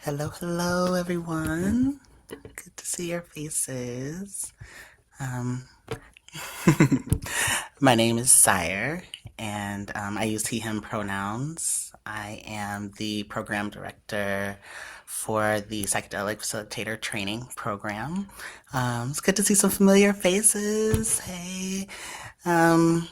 Hello, hello, everyone. Good to see your faces. Um, my name is Syre, and I use he, him pronouns. I am the program director for the Psychedelic Facilitator Training program. It's good to see some familiar faces. Hey. Um,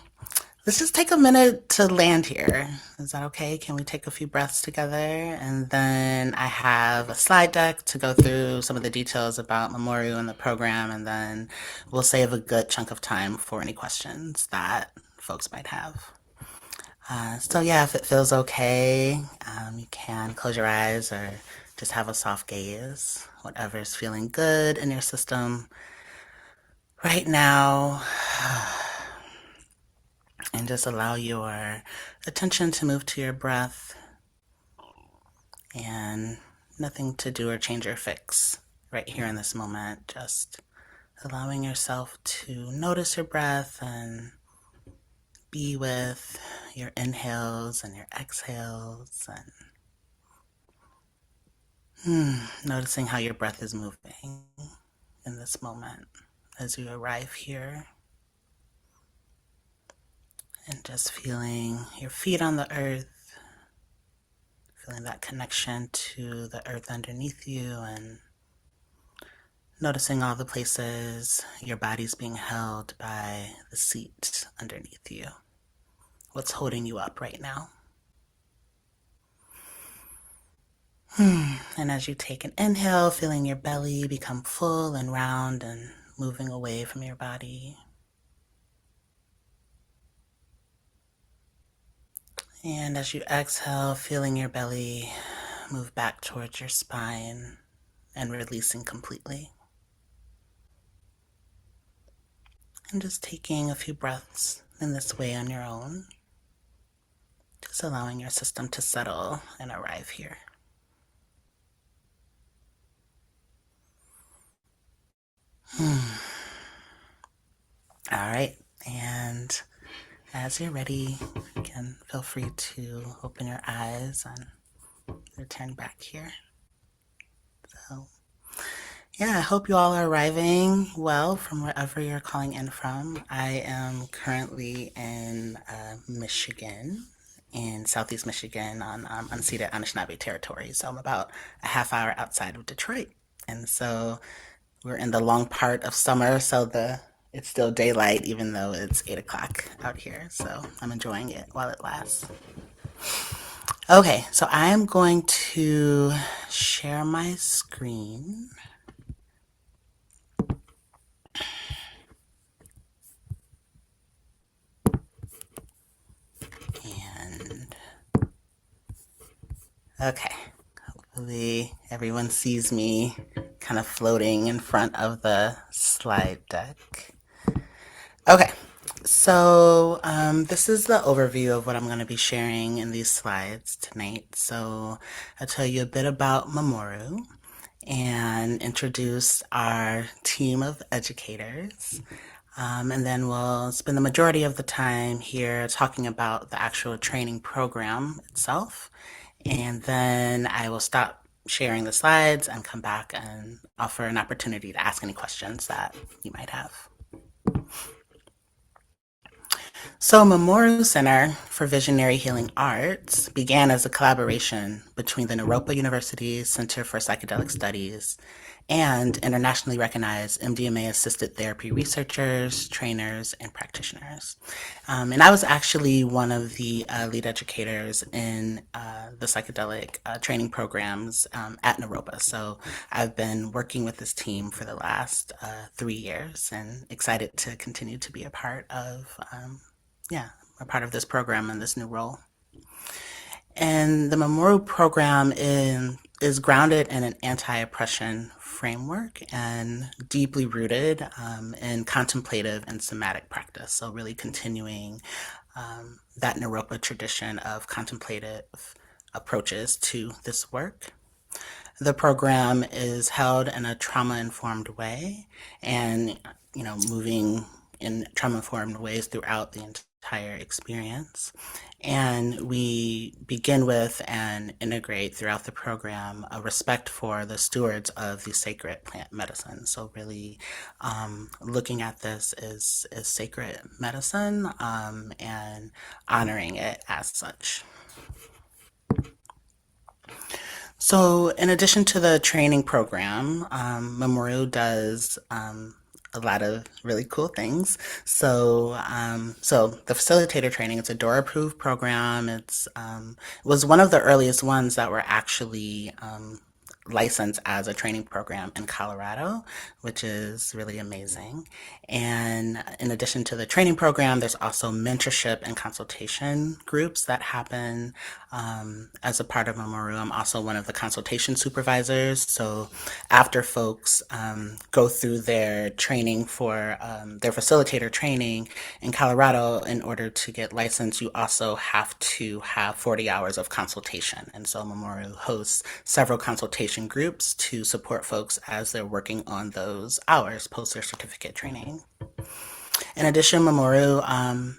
Let's just take a minute to land here. Is that okay? Can we take a few breaths together? And then I have a slide deck to go through some of the details about Memoru and the program, and then we'll save a good chunk of time for any questions that folks might have. So, yeah, if it feels okay, you can close your eyes or just have a soft gaze, whatever's feeling good in your system right now. And just allow your attention to move to your breath and nothing to do or change or fix right here in this moment. Just allowing yourself to notice your breath and be with your inhales and your exhales and noticing how your breath is moving in this moment as you arrive here and just feeling your feet on the earth, feeling that connection to the earth underneath you, and noticing all the places your body's being held by the seat underneath you. What's holding you up right now? And as you take an inhale, feeling your belly become full and round and moving away from your body. And as you exhale, feeling your belly move back towards your spine and releasing completely. And just taking a few breaths in this way on your own, just allowing your system to settle and arrive here. All right, and as you're ready, you can feel free to open your eyes and return back here. So, yeah, I hope you all are arriving well from wherever you're calling in from. I am currently in Michigan, in southeast Michigan, on unceded Anishinaabe territory. So I'm about a half hour outside of Detroit, and so we're in the long part of summer. So the it's still daylight, even though it's 8 o'clock out here. So I'm enjoying it while it lasts. Okay, so I am going to share my screen. And okay, hopefully everyone sees me kind of floating in front of the slide deck. Okay, so this is the overview of what I'm going to be sharing in these slides tonight. So I'll tell you a bit about Memoru and introduce our team of educators. And then we'll spend the majority of the time here talking about the actual training program itself. And then I will stop sharing the slides and come back and offer an opportunity to ask any questions that you might have. So, Memoru Center for Visionary Healing Arts began as a collaboration between the Naropa University Center for Psychedelic Studies and internationally recognized MDMA assisted therapy researchers, trainers, and practitioners. And I was actually one of the lead educators in the psychedelic training programs at Naropa. So I've been working with this team for the last 3 years and excited to continue to be yeah, a part of this program and this new role. And the Memoru program is grounded in an anti-oppression framework and deeply rooted in contemplative and somatic practice. So really continuing that Naropa tradition of contemplative approaches to this work. The program is held in a trauma-informed way and, moving in trauma-informed ways throughout the entire experience. And we begin with and integrate throughout the program a respect for the stewards of the sacred plant medicine. So really looking at this as sacred medicine and honoring it as such. So, in addition to the training program, Memoru does a lot of really cool things. So the facilitator training, it's a DORA approved program. It was one of the earliest ones that were actually licensed as a training program in Colorado, which is really amazing. And in addition to the training program, there's also mentorship and consultation groups that happen as a part of Memoru. I'm also one of the consultation supervisors. So after folks go through their training for their facilitator training in Colorado, in order to get licensed, you also have to have 40 hours of consultation. And so Memoru hosts several consultation groups to support folks as they're working on those hours post their certificate training. In addition, Memoru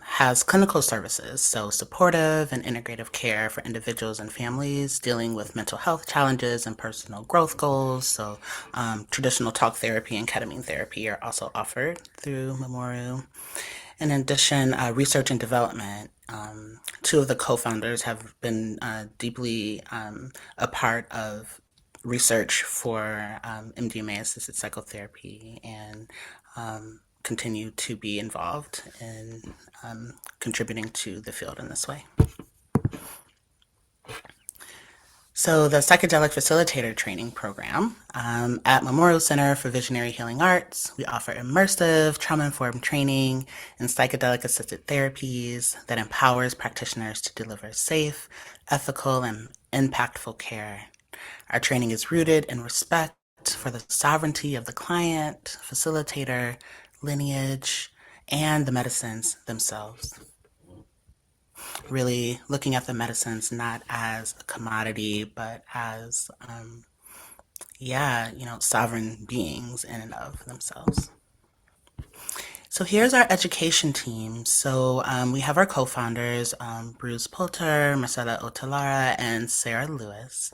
has clinical services, so supportive and integrative care for individuals and families dealing with mental health challenges and personal growth goals. So, traditional talk therapy and ketamine therapy are also offered through Memoru. In addition, research and development. Two of the co-founders have been deeply a part of research for MDMA-assisted psychotherapy and continue to be involved in contributing to the field in this way. So the Psychedelic Facilitator Training program at Memoru Center for Visionary Healing Arts, we offer immersive, trauma-informed training in psychedelic-assisted therapies that empowers practitioners to deliver safe, ethical, and impactful care. Our training is rooted in respect for the sovereignty of the client, facilitator, lineage, and the medicines themselves. Really looking at the medicines not as a commodity, but as, sovereign beings in and of themselves. So here's our education team. So we have our co-founders, Bruce Poulter, Marcela Otalara, and Sarah Lewis.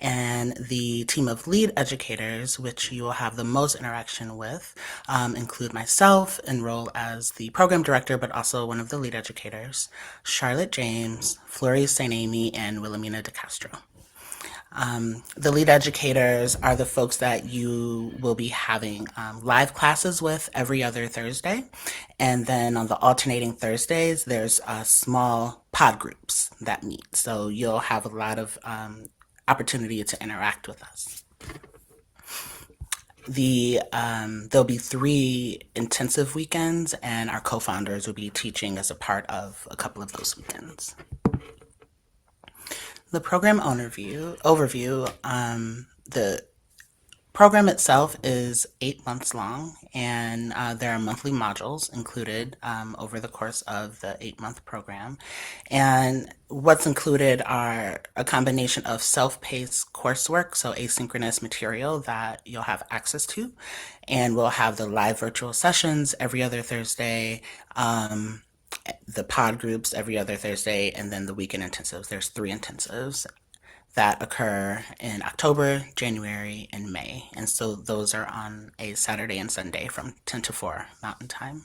And the team of lead educators, which you will have the most interaction with, include myself, enrolled as the program director, but also one of the lead educators, Charlotte James, Flori St. Amy, and Wilhelmina DeCastro. The lead educators are the folks that you will be having live classes with every other Thursday. And then on the alternating Thursdays, there's small pod groups that meet. So you'll have a lot of opportunity to interact with us. There'll be 3 intensive weekends, and our co-founders will be teaching as a part of a couple of those weekends. The program overview, the program itself is 8 months long, and there are monthly modules included over the course of the 8-month program. And what's included are a combination of self-paced coursework, so asynchronous material that you'll have access to, and we'll have the live virtual sessions every other Thursday, the pod groups every other Thursday, and then the weekend intensives. There's 3 intensives that occur in October, January, and May. And so those are on a Saturday and Sunday from 10 to 4 Mountain Time.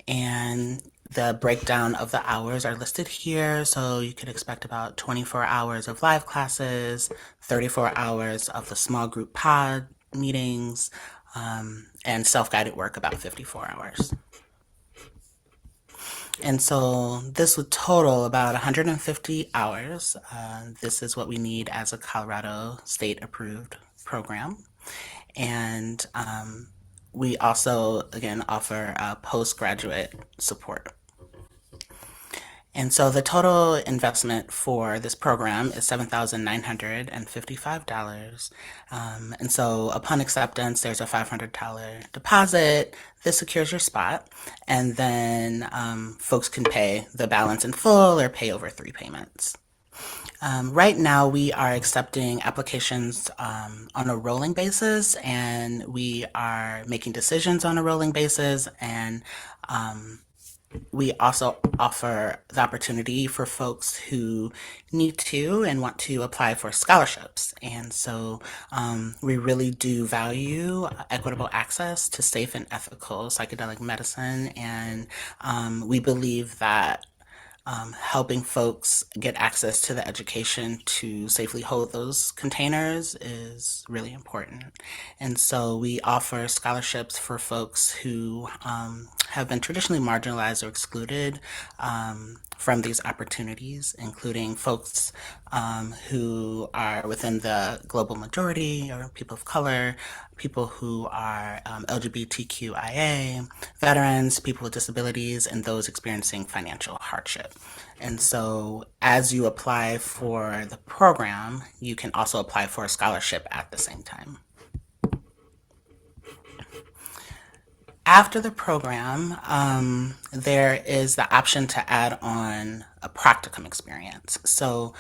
And the breakdown of the hours are listed here. So you could expect about 24 hours of live classes, 34 hours of the small group pod meetings, and self-guided work about 54 hours. And so this would total about 150 hours. This is what we need as a Colorado state approved program. And we also, again, offer postgraduate support. And so the total investment for this program is $7,955. And so upon acceptance, there's a $500 deposit. This secures your spot. And then folks can pay the balance in full or pay over 3 payments. Right now, we are accepting applications on a rolling basis, and we are making decisions on a rolling basis. And We also offer the opportunity for folks who need to and want to apply for scholarships. And so we really do value equitable access to safe and ethical psychedelic medicine. And we believe that helping folks get access to the education to safely hold those containers is really important. And so we offer scholarships for folks who have been traditionally marginalized or excluded from these opportunities, including folks who are within the global majority or people of color, people who are LGBTQIA, veterans, people with disabilities, and those experiencing financial hardship. And so, as you apply for the program, you can also apply for a scholarship at the same time. After the program, there is the option to add on a practicum experience. So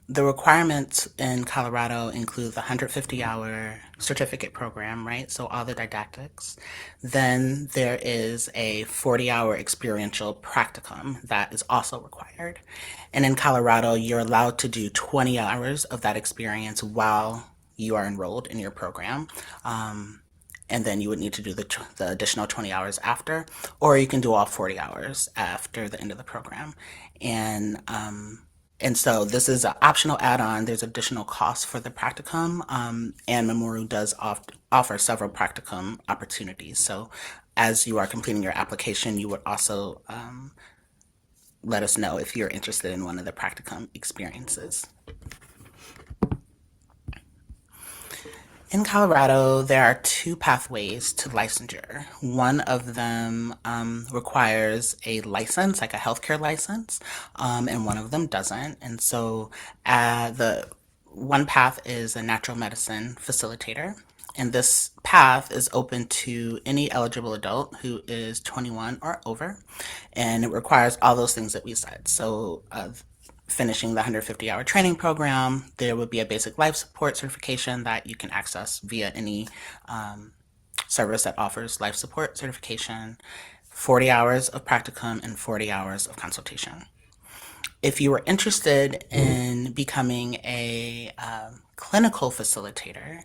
the requirements in Colorado include the 150-hour certificate program, right? So all the didactics. Then there is a 40-hour experiential practicum that is also required. And in Colorado, you're allowed to do 20 hours of that experience while you are enrolled in your program. And then you would need to do the additional 20 hours after, or you can do all 40 hours after the end of the program. And and so this is an optional add-on. There's additional costs for the practicum, and Memoru does offer several practicum opportunities. So as you are completing your application, you would also let us know if you're interested in one of the practicum experiences. In Colorado, there are two pathways to licensure. One of them requires a license, like a healthcare license, and one of them doesn't. And so the one path is a natural medicine facilitator. And this path is open to any eligible adult who is 21 or over. And it requires all those things that we said. So, finishing the 150-hour training program, there would be a basic life support certification that you can access via any service that offers life support certification, 40 hours of practicum, and 40 hours of consultation. If you were interested in becoming a clinical facilitator,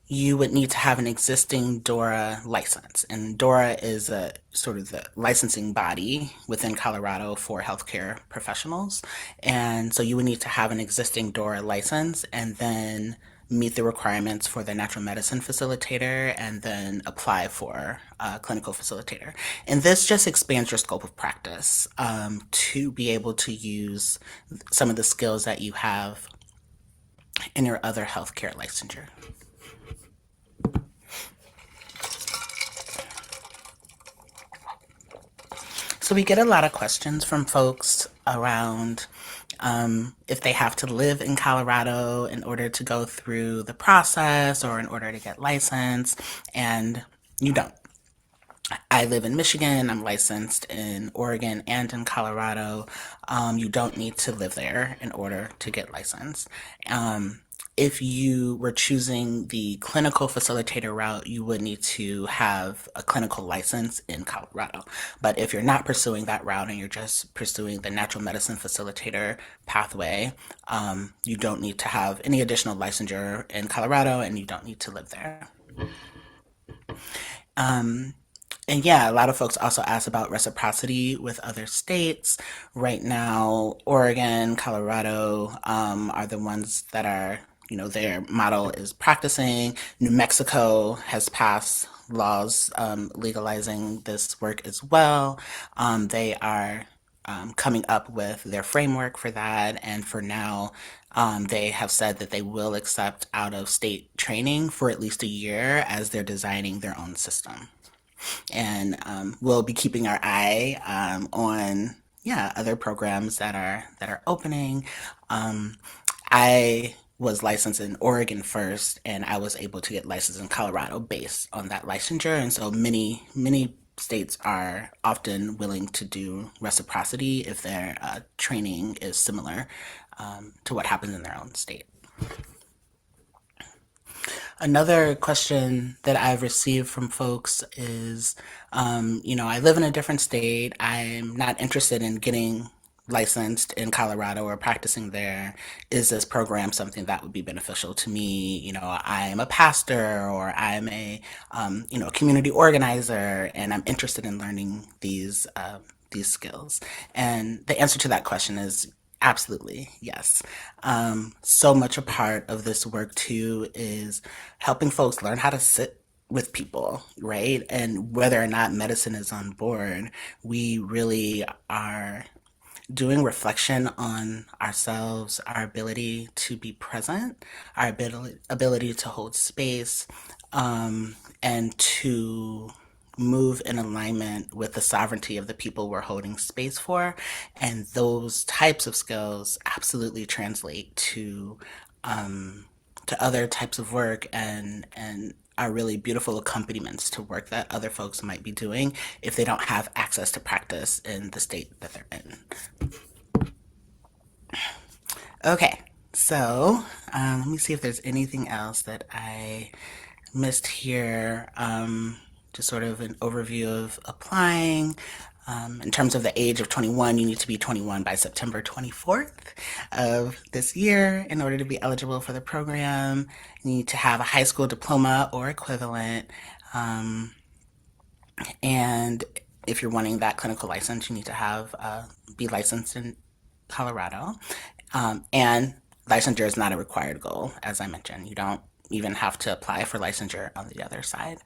you would need to have an existing DORA license. And DORA is a sort of the licensing body within Colorado for healthcare professionals. And so you would need to have an existing DORA license and then meet the requirements for the natural medicine facilitator and then apply for a clinical facilitator. And this just expands your scope of practice to be able to use some of the skills that you have in your other healthcare licensure. So we get a lot of questions from folks around if they have to live in Colorado in order to go through the process or in order to get licensed, and you don't. I live in Michigan. I'm licensed in Oregon and in Colorado. You don't need to live there in order to get licensed. If you were choosing the clinical facilitator route, you would need to have a clinical license in Colorado. But if you're not pursuing that route and you're just pursuing the natural medicine facilitator pathway, you don't need to have any additional licensure in Colorado and you don't need to live there. And yeah, a lot of folks also ask about reciprocity with other states. Right now, Oregon, Colorado are the ones that are, their model is practicing. New Mexico has passed laws legalizing this work as well. They are coming up with their framework for that. And for now, they have said that they will accept out of state training for at least a year as they're designing their own system. And we'll be keeping our eye on other programs that are opening. I was licensed in Oregon first, and I was able to get licensed in Colorado based on that licensure. And so many states are often willing to do reciprocity if their training is similar to what happens in their own state. Another question that I've received from folks is, I live in a different state. I'm not interested in getting licensed in Colorado or practicing there. Is this program something that would be beneficial to me? I'm a pastor or I'm a community organizer, and I'm interested in learning these skills. And the answer to that question is absolutely, yes. So much a part of this work too is helping folks learn how to sit with people, right? And whether or not medicine is on board, we really are doing reflection on ourselves, our ability to be present, our ability to hold space, and to move in alignment with the sovereignty of the people we're holding space for. And those types of skills absolutely translate to other types of work and are really beautiful accompaniments to work that other folks might be doing if they don't have access to practice in the state that they're in. Okay, so let me see if there's anything else that I missed here. Just sort of an overview of applying. In terms of the age of 21, you need to be 21 by September 24th of this year in order to be eligible for the program. You need to have a high school diploma or equivalent. Um, and if you're wanting that clinical license, you need to have be licensed in Colorado. And licensure is not a required goal, as I mentioned. You don't even have to apply for licensure on the other side.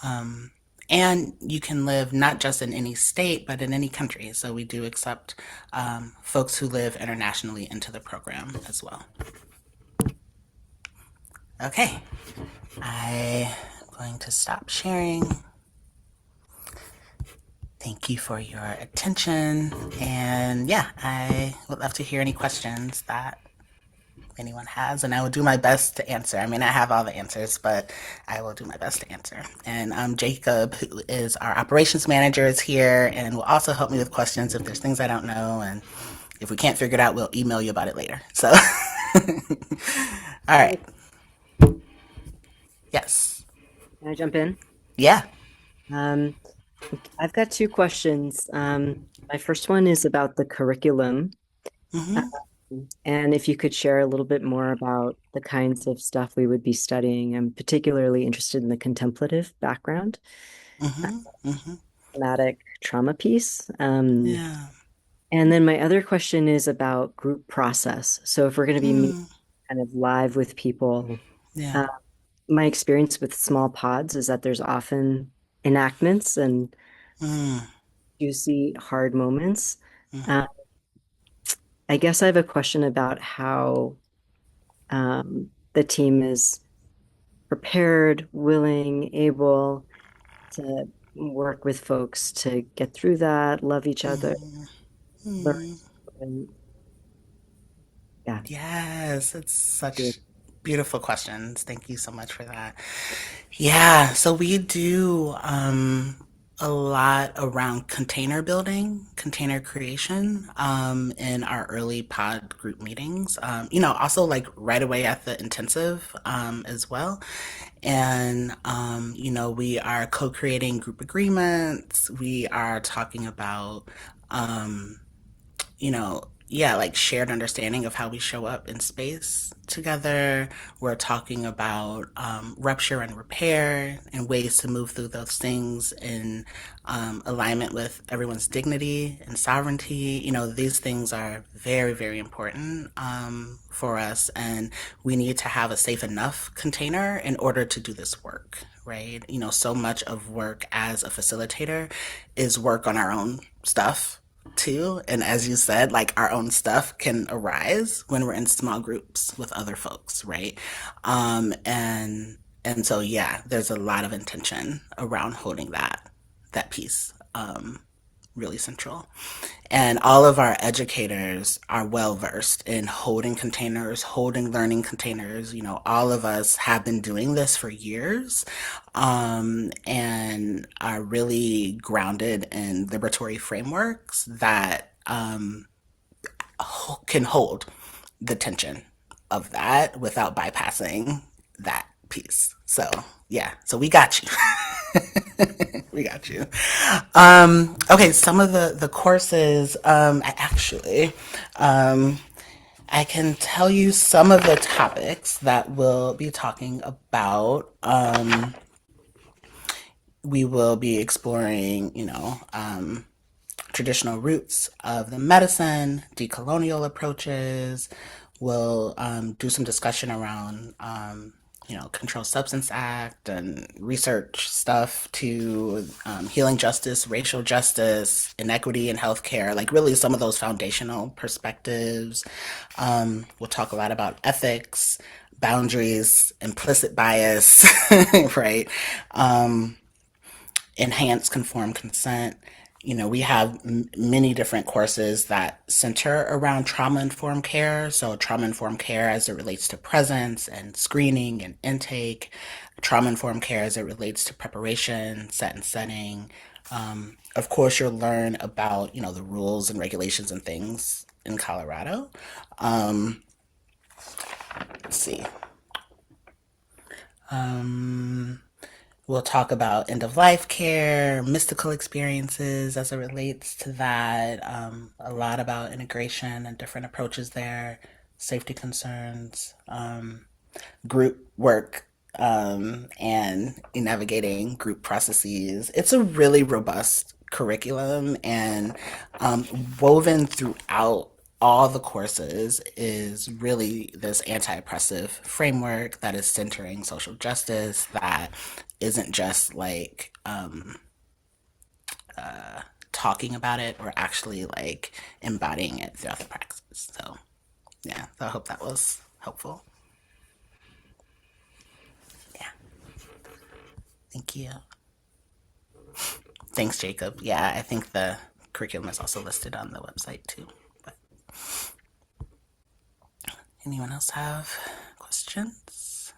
Um, and you can live not just in any state, but in any country. So we do accept folks who live internationally into the program as well. Okay, I'm going to stop sharing. Thank you for your attention. And yeah, I would love to hear any questions that anyone has, and I will do my best to answer. I mean, I have all the answers, but I will do my best to answer. And Jacob, who is our operations manager, is here and will also help me with questions if there's things I don't know. And if we can't figure it out, we'll email you about it later. So, all right. Yes. Can I jump in? Yeah. Um, I've got two questions. My first one is about the curriculum. Mm-hmm. And if you could share a little bit more about the kinds of stuff we would be studying. I'm particularly interested in the contemplative background, Mm-hmm. Mm-hmm. traumatic trauma piece. Yeah. And then my other question is about group process. So if we're going to be meeting Mm. kind of live with people, Yeah. uh, my experience with small pods is that there's often enactments and Mm. juicy, hard moments. Mm. Uh, I guess I have a question about how the team is prepared, willing, able to work with folks to get through that, love each other, Mm. learn, Mm. and yeah. Yes, it's such beautiful questions. Thank you so much for that. Yeah, so we do a lot around container building, container creation in our early pod group meetings. Also like right away at the intensive as well. And, we are co creating group agreements. We are talking about yeah, like shared understanding of how we show up in space together. We're talking about rupture and repair and ways to move through those things in alignment with everyone's dignity and sovereignty. These things are very, very important for us, and we need to have a safe enough container in order to do this work. Right? So much of work as a facilitator is work on our own stuff too. And as you said, like our own stuff can arise when we're in small groups with other folks, right? And so yeah, there's a lot of intention around holding that piece really central. And all of our educators are well versed in holding containers, holding learning containers. All of us have been doing this for years and are really grounded in liberatory frameworks that can hold the tension of that without bypassing that piece. So yeah, so we got you. We got you. Okay, some of the courses, um, I can tell you some of the topics that we'll be talking about. We will be exploring, traditional roots of the medicine, decolonial approaches. We'll do some discussion around, Controlled Substance Act and research stuff to healing justice, racial justice, inequity in healthcare, like really some of those foundational perspectives. We'll talk a lot about ethics, boundaries, implicit bias, right? Enhanced conformed consent. We have many different courses that center around trauma informed care. So, trauma informed care as it relates to presence and screening and intake, trauma informed care as it relates to preparation, set and setting. Of course, you'll learn about, the rules and regulations and things in Colorado. Let's see. We'll talk about end of life care, mystical experiences as it relates to that, a lot about integration and different approaches there, safety concerns, group work, and navigating group processes. It's a really robust curriculum, and woven throughout all the courses is really this anti-oppressive framework that is centering social justice, that isn't just like talking about it or actually like embodying it throughout the practice. So yeah, so I hope that was helpful. Yeah, thank you. Thanks, Jacob. Yeah, I think the curriculum is also listed on the website too. But anyone else have questions?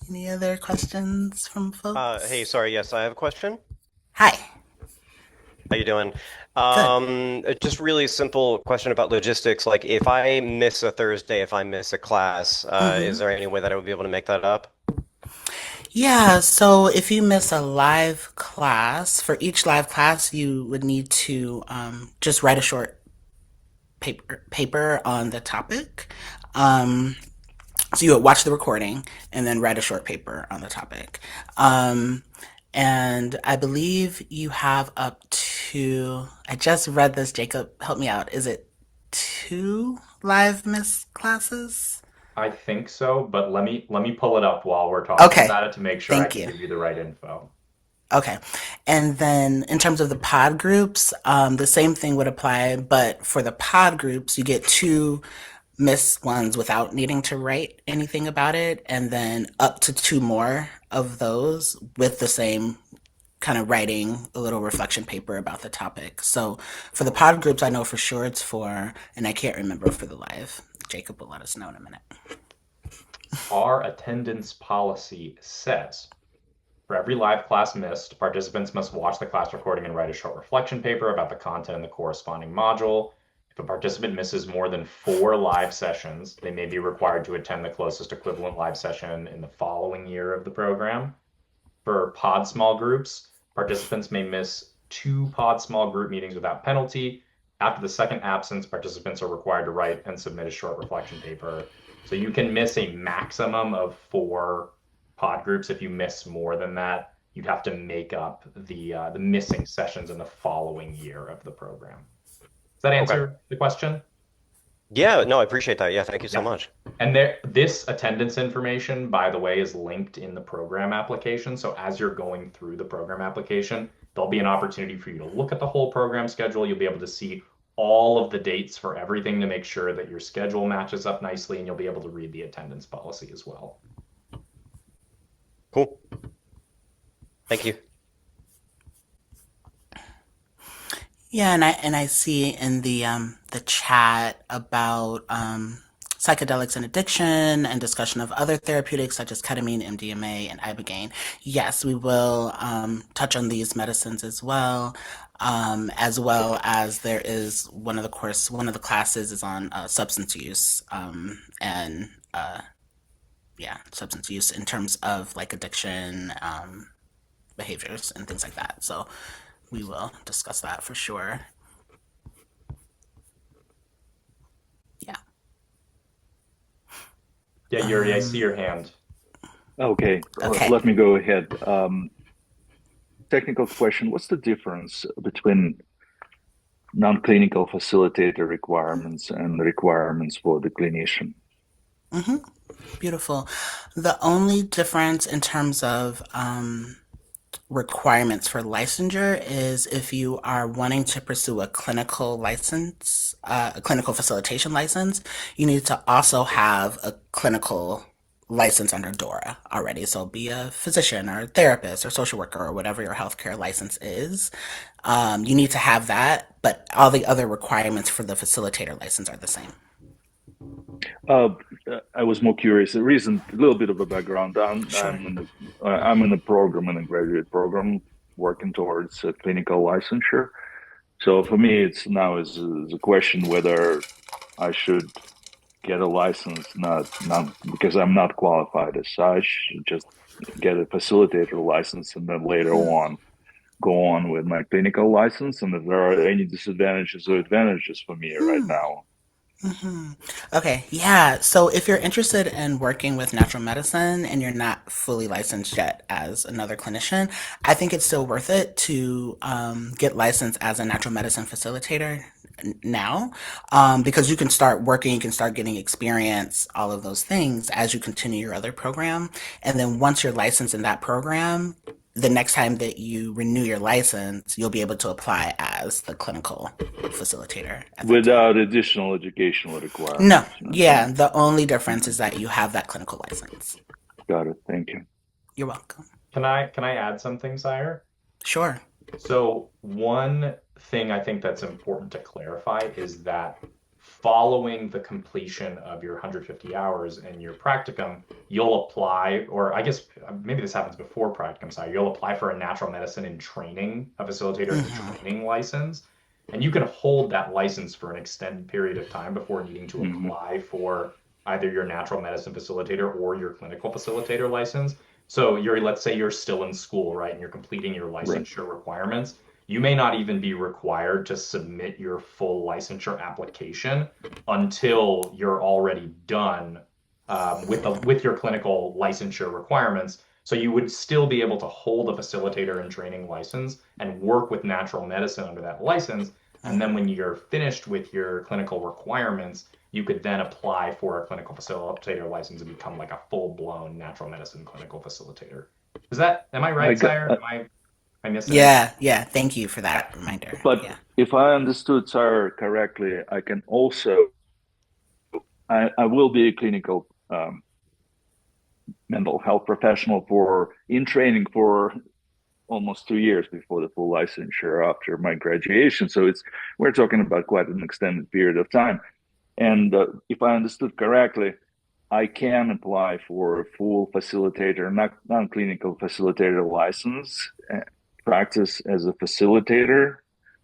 Any other questions from Hey, folks? sorry, yes, I have a question. Hi. How you doing? Good. Just really simple question about logistics. Like, if I miss a Thursday, if I miss a class, is there any way that I would be able to make that up? Yeah, so if you miss a live class, for each live class, you would need to just write a short paper on the topic. Um, so you would watch the recording and then write a short paper on the topic. Um, and I believe you have up to, I just read this, Jacob, help me out. Is it two live miss classes? I think so, but let me pull it up while we're talking Okay, about it to make sure I thank can you. give you the right info. Okay. And then in terms of the pod groups, the same thing would apply, but for the pod groups, you get two missed ones without needing to write anything about it, and then up to two more of those with the same kind of writing a little reflection paper about the topic. So for the pod groups, I know for sure it's four, and I can't remember for the live. Jacob will let us know in a minute. Our attendance policy says for every live class missed, participants must watch the class recording and write a short reflection paper about the content in the corresponding module. If a participant misses more than 4 live sessions, they may be required to attend the closest equivalent live session in the following year of the program. For pod small groups, participants may miss 2 pod small group meetings without penalty. After the second absence, participants are required to write and submit a short reflection paper. So you can miss a maximum of 4 pod groups. If you miss more than that, you'd have to make up the missing sessions in the following year of the program. Does that Okay. answer the question? Yeah, no, I appreciate that. Yeah, thank you so Yeah. much. And this attendance information, by the way, is linked in the program application. So as you're going through the program application, there'll be an opportunity for you to look at the whole program schedule. You'll be able to see all of the dates for everything to make sure that your schedule matches up nicely, and you'll be able to read the attendance policy as well. Cool. Thank you. Yeah, and I see in the chat about psychedelics and addiction and discussion of other therapeutics such as ketamine, MDMA, and ibogaine. Yes, we will touch on these medicines as well as there is one of the classes is on substance use and yeah, substance use in terms of like addiction behaviors and things like that. So we will discuss that for sure. Yeah. Yeah, Yuri, I see your hand. Okay, Okay. let me go ahead. Technical question. What's the difference between non-clinical facilitator requirements and requirements for the clinician? Beautiful. The only difference in terms of requirements for licensure is if you are wanting to pursue a clinical license, a clinical facilitation license, you need to also have a clinical license under DORA already. So be a physician or a therapist or social worker or whatever your healthcare license is. You need to have that, but all the other requirements for the facilitator license are the same. Uh, I was more curious. The reason, a little bit of a background. Sure. I'm in a program, in a graduate program, working towards a clinical licensure. So for me, it's now is a question whether I should get a license, not because I'm not qualified as such, just get a facilitator license, and then later on go on with my clinical license. And if there are any disadvantages or advantages for me right now. Okay, yeah. So if you're interested in working with natural medicine and you're not fully licensed yet as another clinician, I think it's still worth it to get licensed as a natural medicine facilitator now, because you can start working, you can start getting experience, all of those things as you continue your other program. And then once you're licensed in that program, the next time that you renew your license, you'll be able to apply as the clinical facilitator at that time. Without additional educational No, requirements, yeah, saying? the only difference is that you have that clinical license. Got it. Thank you. You're welcome. Can I add something, Sire? Sure. So one thing I think that's important to clarify is that following the completion of your 150 hours and your practicum, you'll apply, or I guess maybe this happens before practicum, sorry, you'll apply for a natural medicine in training, a facilitator in training license. And you can hold that license for an extended period of time before needing to Hmm. apply for either your natural medicine facilitator or your clinical facilitator license. So you're, let's say you're still in school, right, and you're completing your Right. licensure requirements. You may not even be required to submit your full licensure application until you're already done with your clinical licensure requirements. So you would still be able to hold a facilitator and training license and work with natural medicine under that license. And then when you're finished with your clinical requirements, you could then apply for a clinical facilitator license and become like a full-blown natural medicine clinical facilitator. Am I I right, got, Sire? Am I missing anything? Yeah, yeah. Thank you for that reminder. but Yeah. if I understood Sarah correctly, I can also, I will be a clinical mental health professional for in training for almost 2 years before the full licensure after my graduation. So we're talking about quite an extended period of time. And if I understood correctly, I can apply for a full facilitator, non-clinical facilitator license, practice as a facilitator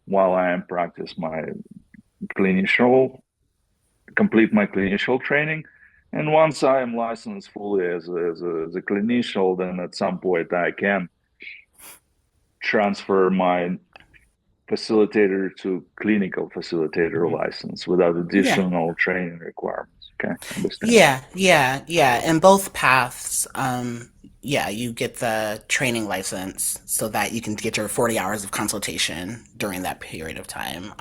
while I am practice my clinical, complete my clinical training. And once I am licensed fully as a clinician, then at some point I can transfer my facilitator to clinical facilitator Mhm. license without Yeah. additional training requirements. Okay, understand. Yeah, yeah, yeah. In both paths, yeah, you get the training license so that you can get your 40 hours of consultation during that period of time.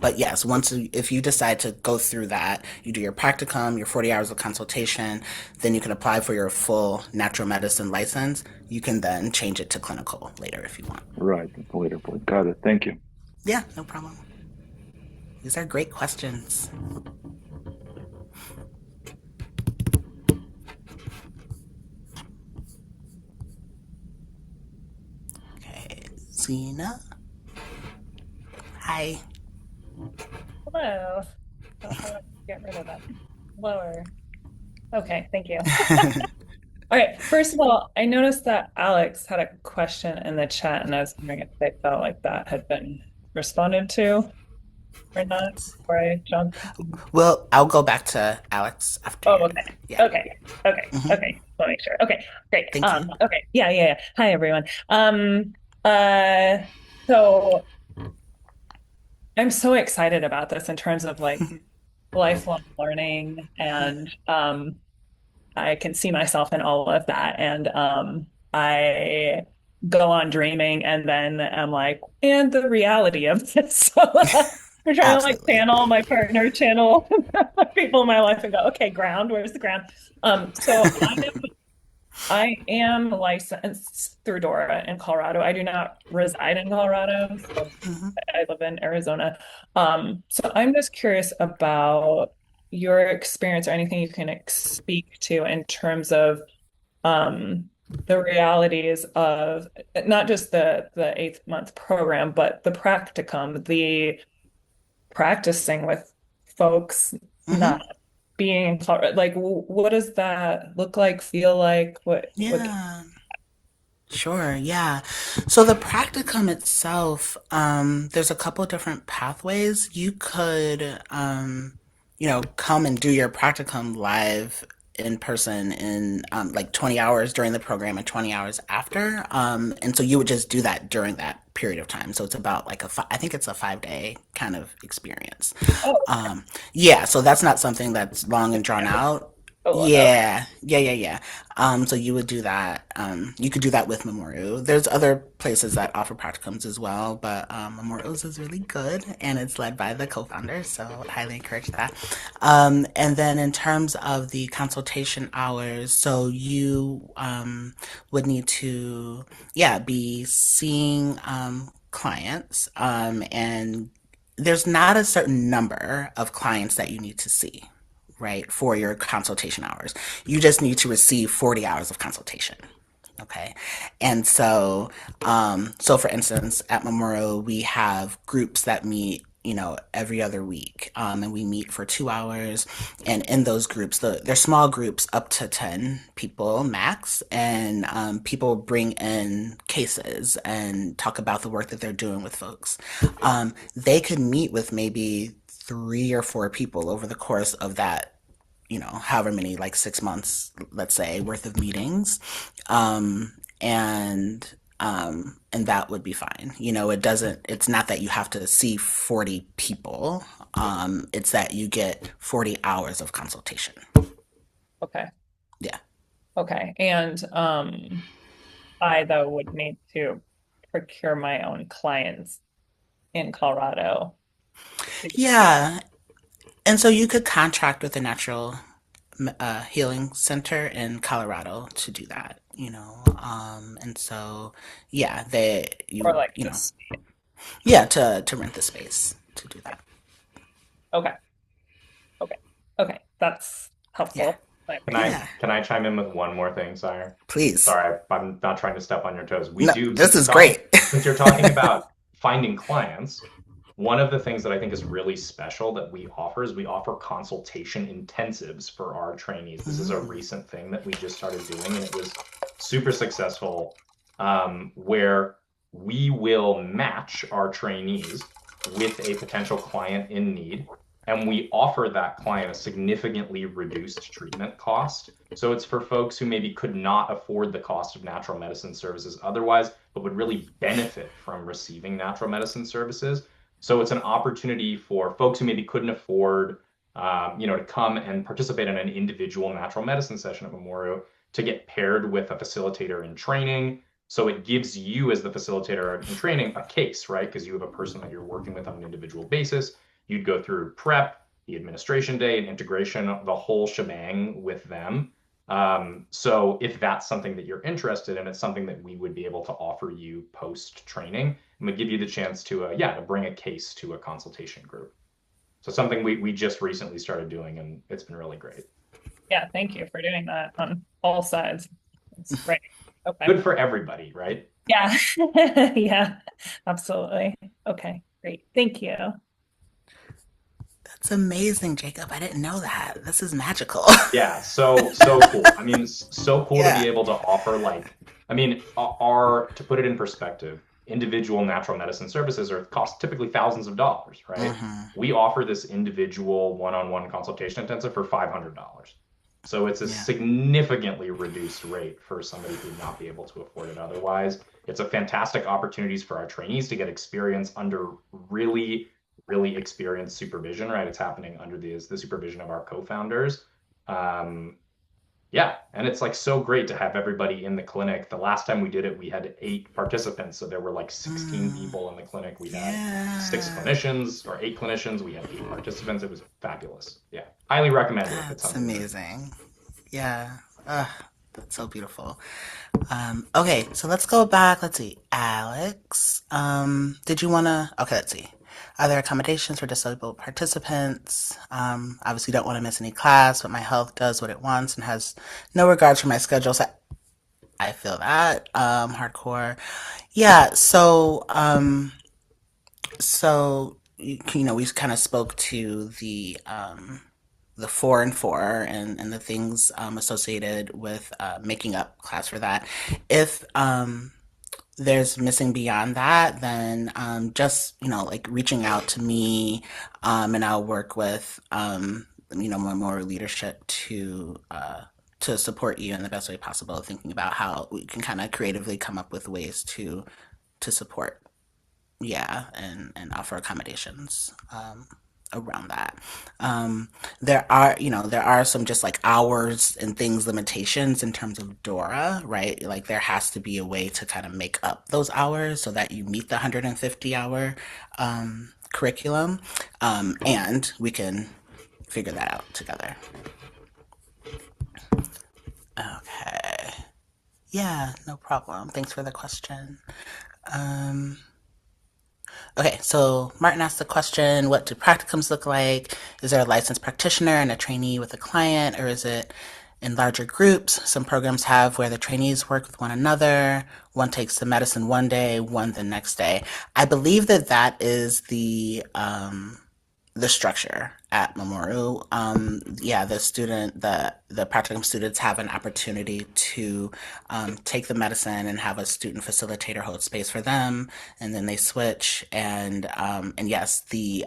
But yes, if you decide to go through that, you do your practicum, your 40 hours of consultation, then you can apply for your full natural medicine license. You can then change it to clinical later if you want. Right, at a later point. Got it. Thank you. Yeah, no problem. These are great questions. Okay, Zena. Hi. Hello. So how do I get rid of it? lower. Okay, thank you. All right, first of all, I noticed that Alex had a question in the chat, and I was wondering if they felt like that had been responded to or not before I jump. Well, I'll go back to Alex after Oh, you. okay. Yeah. Okay. Let me make sure. Okay, great. Thank you. Okay. Yeah. Hi, everyone. Uh, so I'm so excited about this in terms of like lifelong learning and I can see myself in all of that. And I go on dreaming and then I'm like, and the reality of this. So I'm trying to like Absolutely. channel my partner, channel people in my life and go, okay, ground, where's the ground? So I am licensed through DORA in Colorado. I do not reside in Colorado, so I live in Arizona. So I'm just curious about your experience or anything you can speak to in terms of the realities of not just the 8 month program, but the practicum, the practicing with folks Mm-hmm. not being in Colorado. Like, what does that look like, feel like? What? Yeah. Sure, yeah. So the practicum itself, there's a couple different pathways. You could, come and do your practicum live in person in like 20 hours during the program and 20 hours after. And so you would just do that during that period of time. So it's about like I think it's a 5 day kind of experience. Oh, Yeah, so that's not something that's long and drawn out. oh, okay. Yeah. So you would do that. You could do that with Memoru. There's other places that offer practicums as well, but Memoru's is really good, and it's led by the co-founder, so I would highly encourage that. And then in terms of the consultation hours, so you would need to, yeah, be seeing clients, and there's not a certain number of clients that you need to see, right, for your consultation hours. You just need to receive 40 hours of consultation. Okay. And so, so for instance, at Memorial, we have groups that meet, every other week. And we meet for 2 hours. And in those groups, they're small groups up to 10 people max. And people bring in cases and talk about the work that they're doing with folks. They could meet with maybe 3 or 4 people over the course of that, however many, like 6 months, let's say, worth of meetings. And that would be fine. It's not that you have to see 40 people. It's that you get 40 hours of consultation. Okay. Yeah. Okay. And I though would need to procure my own clients in Colorado. Yeah. And so you could contract with a natural healing center in Colorado to do that, and so, yeah, Or like just yeah, to rent the space to do that. okay. Okay. Okay. That's Yeah. helpful. I Can I appreciate Yeah. can I chime in with one more thing, Sire? Please. Sorry, I'm not trying to step on your toes. We No, do, this is great. since you're talking about finding clients, one of the things that I think is really special that we offer is we offer consultation intensives for our trainees. This is a recent thing that we just started doing, and it was super successful, where we will match our trainees with a potential client in need, and we offer that client a significantly reduced treatment cost. So it's for folks who maybe could not afford the cost of natural medicine services otherwise, but would really benefit from receiving natural medicine services. So it's an opportunity for folks who maybe couldn't afford, to come and participate in an individual natural medicine session at Memoru to get paired with a facilitator in training. So it gives you, as the facilitator in training, a case, right? Because you have a person that you're working with on an individual basis. You'd go through prep, the administration day, and integration, the whole shebang with them. So if that's something that you're interested in, it's something that we would be able to offer you post training, and we give you the chance to bring a case to a consultation group. So something we just recently started doing, and it's been really great. Yeah, thank you for doing that on all sides. It's great. Okay. Good for everybody, right? Yeah. Yeah, absolutely. Okay, great. Thank you. It's amazing, Jacob. I didn't know that. This is magical. Yeah, so cool. I mean, so cool to be Yeah. able to offer like, I mean, our to put it in perspective, individual natural medicine services are cost typically thousands of dollars, right? Mm-hmm. We offer this individual one-on-one consultation intensive for $500. So it's a Yeah. significantly reduced rate for somebody who would not be able to afford it otherwise. It's a fantastic opportunities for our trainees to get experience under really, really experienced supervision, right? It's happening under the supervision of our co-founders. Um, yeah, and it's like so great to have everybody in the clinic. The last time we did it, we had 8 participants, so there were like 16 Mm, people in the clinic. We had six yeah. clinicians or 8 clinicians. We had 8 participants. It was fabulous. Yeah, highly recommend it if it's That's something that. amazing. Yeah. That's so beautiful. Okay, so let's go back. Let's see. Alex, did you want to? Okay, let's see. Are there accommodations for disabled participants? Obviously, don't want to miss any class, but my health does what it wants and has no regards for my schedule. So I feel that hardcore. Yeah. So we kind of spoke to the 4 and 4 and the things associated with making up class for that. If there's missing beyond that, then just like reaching out to me, and I'll work with my more leadership to support you in the best way possible. Thinking about how we can kind of creatively come up with ways to support, yeah, and offer accommodations around that. There are some just like hours and things limitations in terms of Dora, right? Like there has to be a way to kind of make up those hours so that you meet the 150-hour curriculum, and we can figure that out together. Okay. Yeah, no problem. Thanks for the question. Um, Okay, so Martin asked the question, what do practicums look like? Is there a licensed practitioner and a trainee with a client, or is it in larger groups? Some programs have where the trainees work with one another. One takes the medicine one day, one the next day. I believe that is the structure at Memoru. Yeah, the practicum students have an opportunity to take the medicine and have a student facilitator hold space for them, and then they switch. And yes, the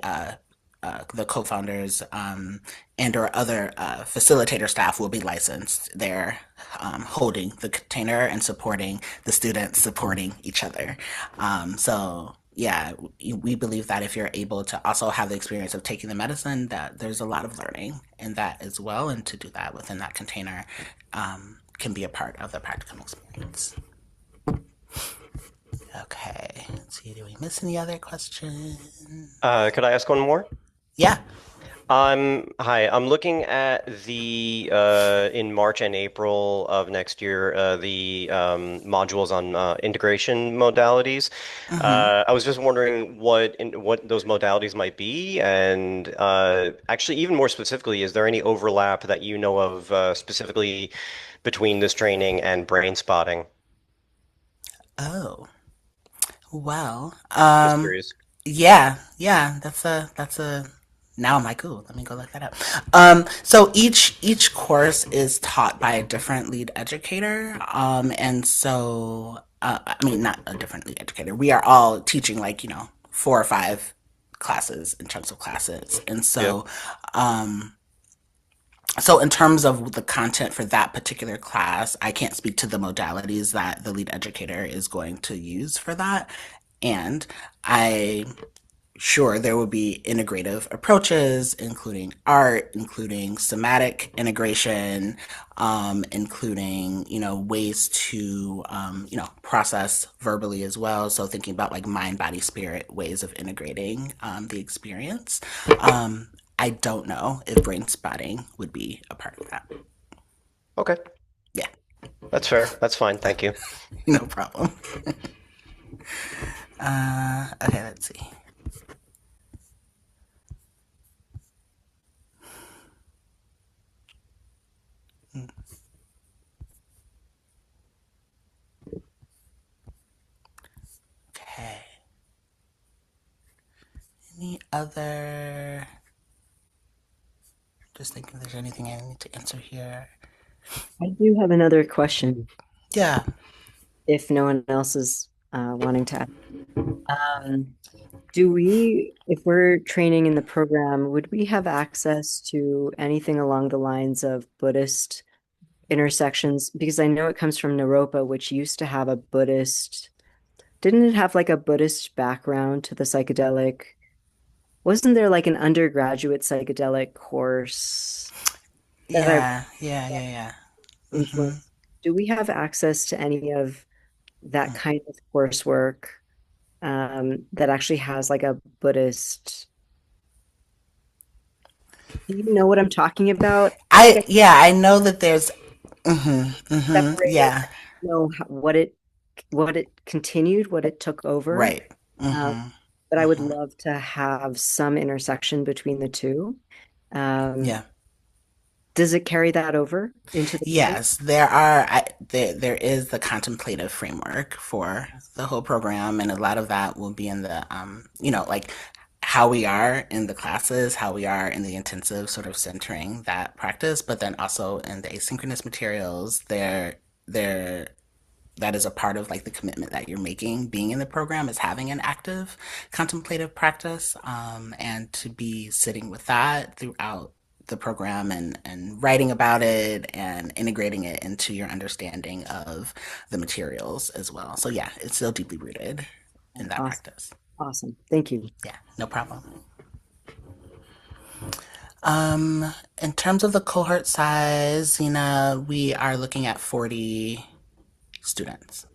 co-founders and or other facilitator staff will be licensed. They're holding the container and supporting the students, supporting each other. So yeah, we believe that if you're able to also have the experience of taking the medicine, that there's a lot of learning in that as well, and to do that within that container can be a part of the practicum experience. Okay, let's see, did we miss any other questions? Could I ask one more? Yeah. Hi. I'm looking at the in March and April of next year, the modules on integration modalities. Mm-hmm. I was just wondering what those modalities might be, and actually, even more specifically, is there any overlap that you know of specifically between this training and brain spotting? Oh, well, Just curious. yeah, that's a now I'm like, ooh, let me go look that up. So each course is taught by a different lead educator. And so I mean, not a different lead educator. We are all teaching like, 4 or 5 classes in chunks of classes. And Yep. so in terms of the content for that particular class, I can't speak to the modalities that the lead educator is going to use for that. And I sure there will be integrative approaches, including art, including somatic integration, including ways to process verbally as well. So thinking about like mind, body, spirit ways of integrating the experience. I don't know if brain spotting would be a part of that. Okay. Yeah, That's fair. That's fine. Thank you. no problem. Okay, let's see. Okay. Any other Just thinking if there's anything I need to answer here. I do have another question Yeah. if no one else is wanting to ask. Um, do we, if we're training in the program, would we have access to anything along the lines of Buddhist intersections? Because I know it comes from Naropa, which used to have a Buddhist, didn't it have like a Buddhist background to the psychedelic? Wasn't there like an undergraduate psychedelic course that I Yeah. Yeah. Yeah. Yeah. Mm-hmm. influenced? Do we have access to any of that kind of coursework that actually has like a Buddhist? Do you know what I'm talking about? I think I I know that there's. Mm-hmm. Mm-hmm. separated. Yeah. Know what it continued, what it took over. Right. Um, Mm-hmm. but I would Mm-hmm. love to have some intersection between the two. Um, Yeah. does it carry that over into the program? Yes, there is the contemplative framework for the whole program, and a lot of that will be in the like how we are in the classes, how we are in the intensive, sort of centering that practice, but then also in the asynchronous materials, there that is a part of like the commitment that you're making being in the program is having an active contemplative practice, and to be sitting with that throughout the program, and writing about it and integrating it into your understanding of the materials as well. So yeah, it's still deeply rooted in that Awesome. practice. Awesome. Thank you. Yeah, no problem. In terms of the cohort size, Zena, we are looking at 40 students.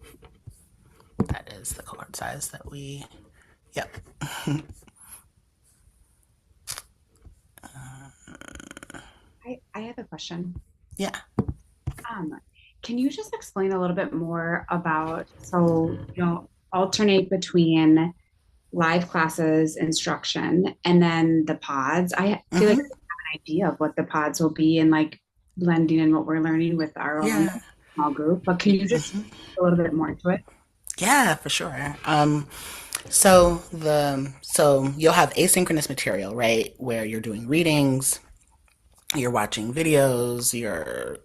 That is the cohort size that we, yep. I have a question. Yeah. Um, can you just explain a little bit more about, so, alternate between live classes, instruction, and then the pods? I feel like I Mm-hmm. have an idea of what the pods will be and like blending in what we're learning with our own Yeah. small group, but can you just a little bit more into it? Yeah, for sure. So you'll have asynchronous material, right, where you're doing readings, you're watching videos, you're,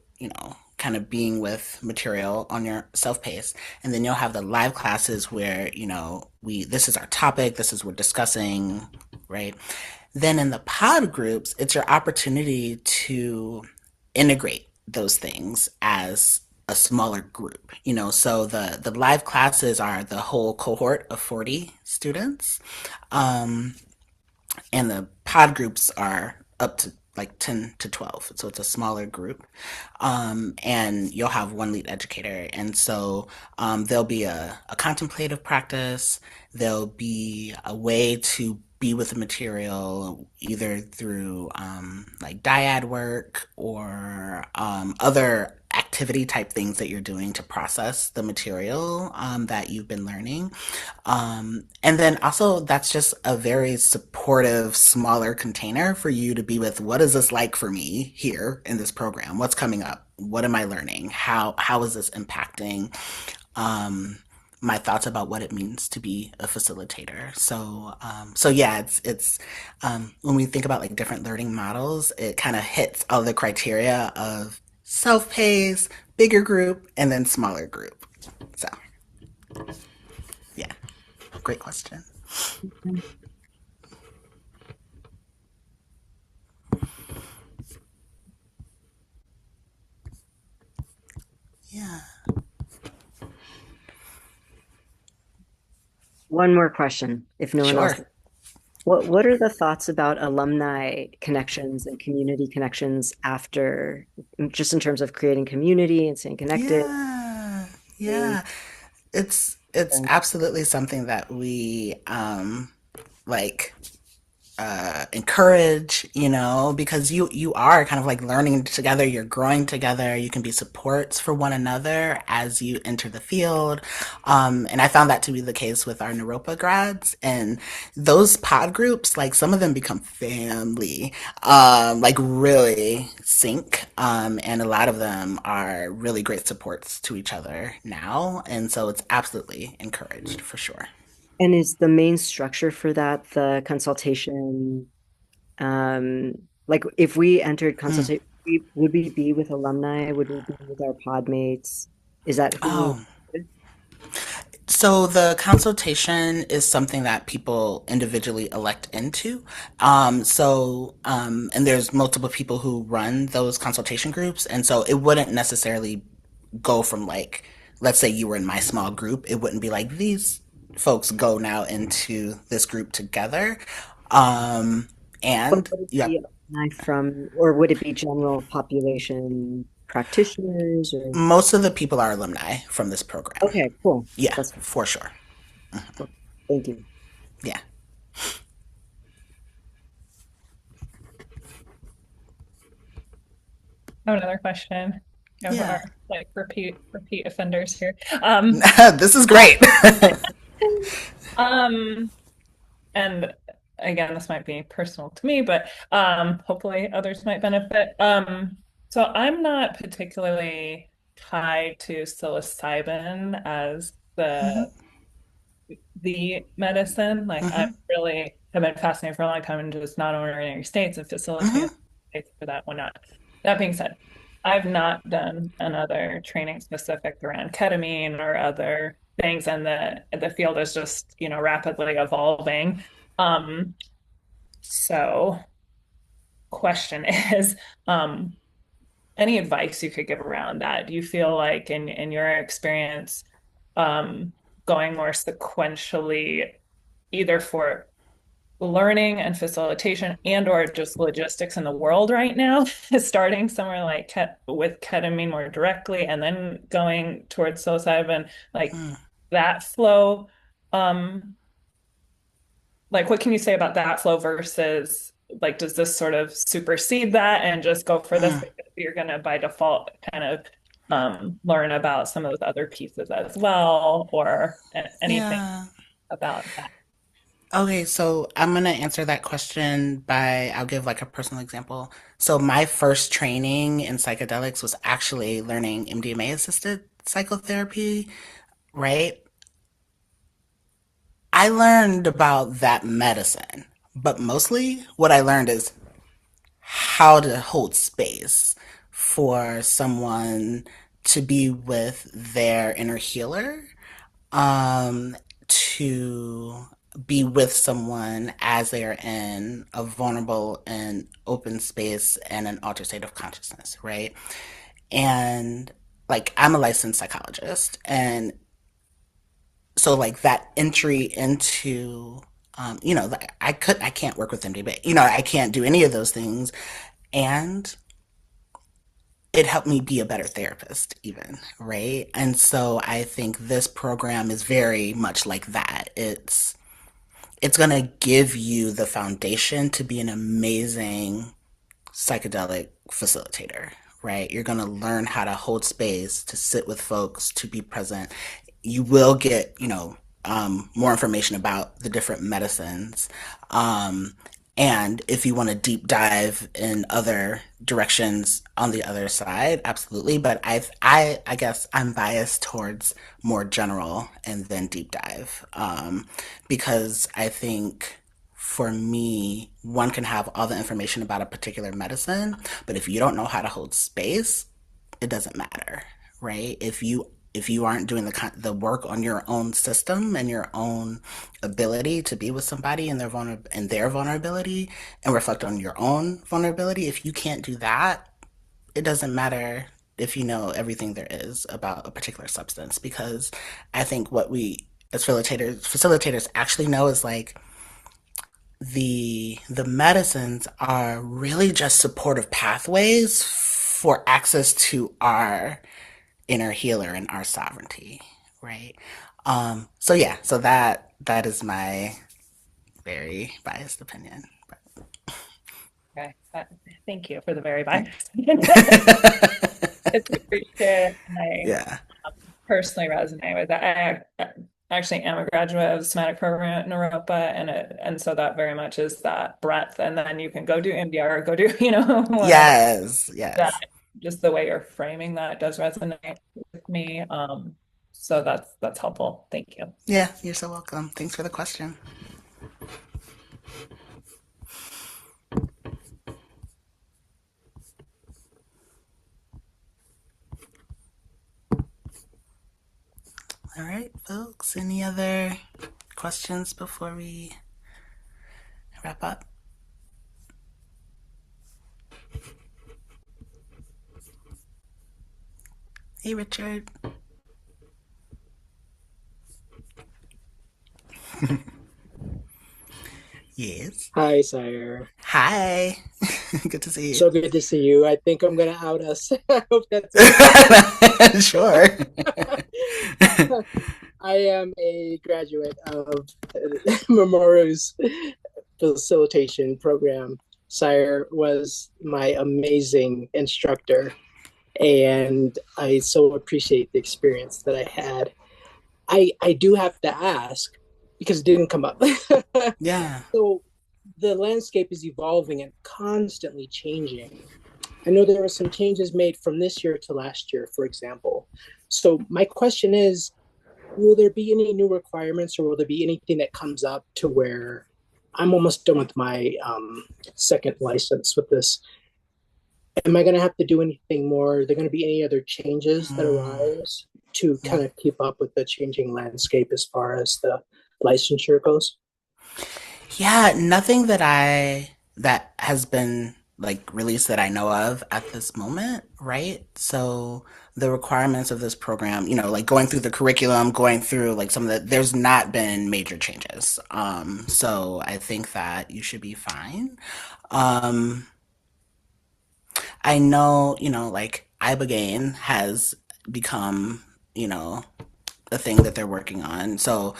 kind of being with material on your self pace. And then you'll have the live classes where, this is our topic, this is what we're discussing, right? Then in the pod groups, it's your opportunity to integrate those things as a smaller group. So the live classes are the whole cohort of 40 students. Um, and the pod groups are up to like 10 to 12, so it's a smaller group. And you'll have one lead educator, and so there'll be a contemplative practice, there'll be a way to be with the material either through like dyad work or other activity type things that you're doing to process the material that you've been learning. And then also, that's just a very supportive, smaller container for you to be with. What is this like for me here in this program? What's coming up? What am I learning? How is this impacting um, my thoughts about what it means to be a facilitator? So yeah, it's when we think about like different learning models, it kind of hits all the criteria of self-paced, bigger group, and then smaller group. So yeah, great question. Yeah. One more question, if no one else. Sure. What are the thoughts about alumni connections and community connections after, just in terms of creating community and staying connected? Yeah. Yeah. It's absolutely something that we like encourage, because you are kind of like learning together, you're growing together, you can be supports for one another as you enter the field. And I found that to be the case with our Naropa grads, and those pod groups, like some of them become family, like really sync. And a lot of them are really great supports to each other now. And so it's absolutely encouraged for sure. And is the main structure for that the consultation, um, Like if we entered Mm. consultation, would we be with alumni? Would we be with our pod mates? Is that who? Oh, so the consultation is something that people individually elect into. And there's multiple people who run those consultation groups. And so it wouldn't necessarily go from like, let's say you were in my small group, it wouldn't be like these folks go now into this group together. Um, But and would it yeah, be alumni from, or would it be general population practitioners or? most of the people are alumni from this program. Okay, cool. Yeah, That's for sure. cool. Thank you. Yeah. I have another question of Yeah. our like repeat offenders here. This is great. Um, and again, this might be personal to me, but hopefully others might benefit. So I'm not particularly tied to psilocybin as Hmm. the medicine. Like I Hmm. really have been fascinated for a long time and just not only in the United States and facilitating Hmm. states for that whatnot. That being said, I've not done another training specific around ketamine or other things, and the field is just, rapidly evolving. Um, so question is, um, any advice you could give around that? Do you feel like in your experience, um, going more sequentially, either for learning and facilitation and or just logistics in the world right now, starting somewhere like with ketamine more directly and then going towards psilocybin, like Mm. that flow, um like what can you say about that flow versus like does this sort of supersede that and just go for this Mm. because you're going to by default kind of learn about some of those other pieces as well, or anything Yeah. about that? Okay, so I'm gonna answer that question by I'll give like a personal example. So my first training in psychedelics was actually learning MDMA assisted psychotherapy, right? I learned about that medicine, but mostly what I learned is how to hold space for someone to be with their inner healer, um, to be with someone as they are in a vulnerable and open space and an altered state of consciousness, right? And like I'm a licensed psychologist, and so like that entry into I can't work with MD, but I can't do any of those things, and it helped me be a better therapist even, right? And so I think this program is very much like that. It's going to give you the foundation to be an amazing psychedelic facilitator, right? You're going to learn how to hold space, to sit with folks, to be present. You will get, more information about the different medicines. Um, and if you want to deep dive in other directions on the other side, absolutely. But I guess I'm biased towards more general and then deep dive, because I think for me, one can have all the information about a particular medicine, but if you don't know how to hold space, it doesn't matter, right? If you aren't doing the work on your own system and your own ability to be with somebody and their vulnerability and reflect on your own vulnerability, if you can't do that, it doesn't matter if you know everything there is about a particular substance, because I think what we as facilitators actually know is like the medicines are really just supportive pathways for access to our inner healer and our sovereignty, right? So yeah, so that is my very biased opinion. Okay. Thank you for the very biased. It's appreciated. I Yeah. personally resonate with that. I actually am a graduate of the somatic program at Naropa, and so that very much is that breadth. And then you can go do MDR or go do, whatever. Yes. That Yes. just the way you're framing that does resonate with me. So that's helpful. Thank you. Yeah. You're so welcome. Thanks for the question. All right, folks. Any other questions before we wrap up? Hey, Richard. Yes. Hi, Syre. Hi. Good to see you. So good to see you. I think I'm going to out us. I hope that's okay. Sure. I am a graduate of Memoru's facilitation program. Syre was my amazing instructor, and I so appreciate the experience that I had. I do have to ask, because it didn't come up. Yeah. So the landscape is evolving and constantly changing. I know there were some changes made from this year to last year, for example. So my question is, will there be any new requirements, or will there be anything that comes up to where I'm almost done with my second license with this? Am I going to have to do anything more? Are there going to be any other changes that arise to kind of keep up with the changing landscape as far as the licensure goes? Yeah, nothing that has been like released that I know of at this moment, right? So the requirements of this program, like going through the curriculum, going through like some of there's not been major changes. So I think that you should be fine. I know, like ibogaine has become, a thing that they're working on. So,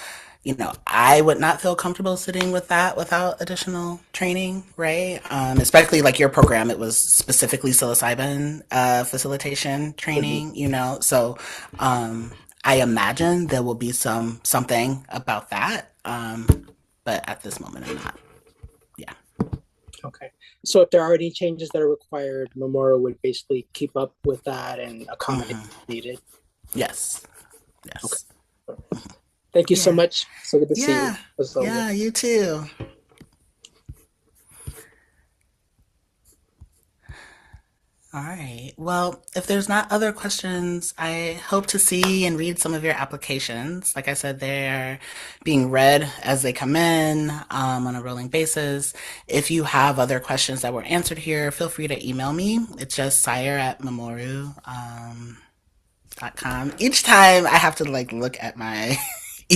I would not feel comfortable sitting with that without additional training, right? Especially like your program, it was specifically psilocybin facilitation training, So I imagine there will be something about that, but at this moment, I'm not. Yeah. Okay. So if there are any changes that are required, Memoru would basically keep up with that and accommodate if needed. Yes. Yes. Okay. Thank you so much. So good to see you. Yeah. Yeah, you too. All right. Well, if there's not other questions, I hope to see and read some of your applications. Like I said, they're being read as they come in on a rolling basis. If you have other questions that were answered here, feel free to email me. It's just syre@memoru.com. Each time I have to like look at my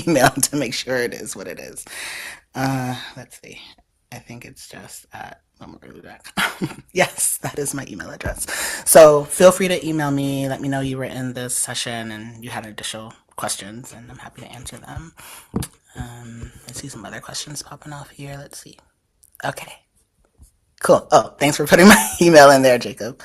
email to make sure it is what it is. Let's see. I think it's just at memoru.com. Yes, that is my email address. So feel free to email me. Let me know you were in this session and you had additional questions, and I'm happy to answer them. I see some other questions popping off here. Let's see. Okay. Cool. Oh, thanks for putting my email in there, Jacob.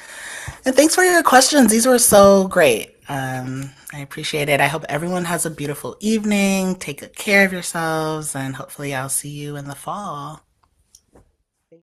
And thanks for your questions. These were so great. I appreciate it. I hope everyone has a beautiful evening. Take good care of yourselves, and hopefully I'll see you in the fall.